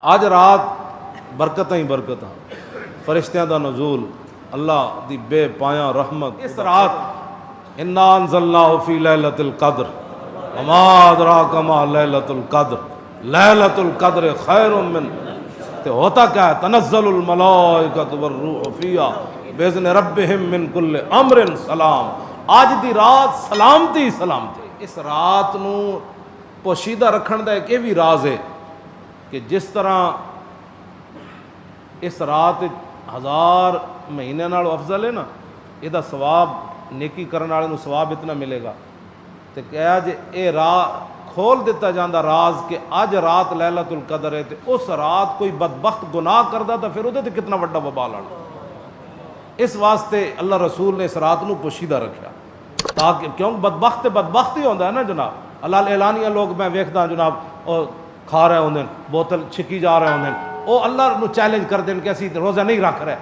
اج رات برکتاں ہی برکتاں، فرشتیاں دا نزول، اللہ دی بے پایاں رحمت۔ اس رات انا انزلناہ فی لیلۃ القدر وما ادراک ما لیلۃ القدر لیلۃ القدر خیر من، تے ہوتا کیا ہے؟ تنزل الملائکۃ والروح فیہا باذن ربہم من کل امر سلام۔ آج دی رات سلامتی سلامتی۔ اس رات نو پوشیدہ رکھن دا ایک یہ بھی راز ہے کہ جس طرح اس رات 1000 مہینے نال افضل ہے نا، یہ ثواب نیکی کرنے والے نو ثواب اتنا ملے گا، تے کہ اج اے رات کھول دیتا جاندہ راز کہ اج رات لیلۃ القدر ہے، تے اس رات کوئی بدبخت گناہ کردا تا پھر وہ کتنا وڈا وبال آنا۔ اس واسطے اللہ رسول نے اس رات نو پوشیدہ رکھا تاکہ کیوں بدبخت ہی ہوندا ہے نا جناب۔ اللہ اعلانیہ لوگ میں ویکھدا جناب او کھا رہے ہوندے، بوتل چھکی جا رہے ہوندے، وہ اللہ نو چیلنج کر دین کہ اسی روزہ نہیں رکھ رہے۔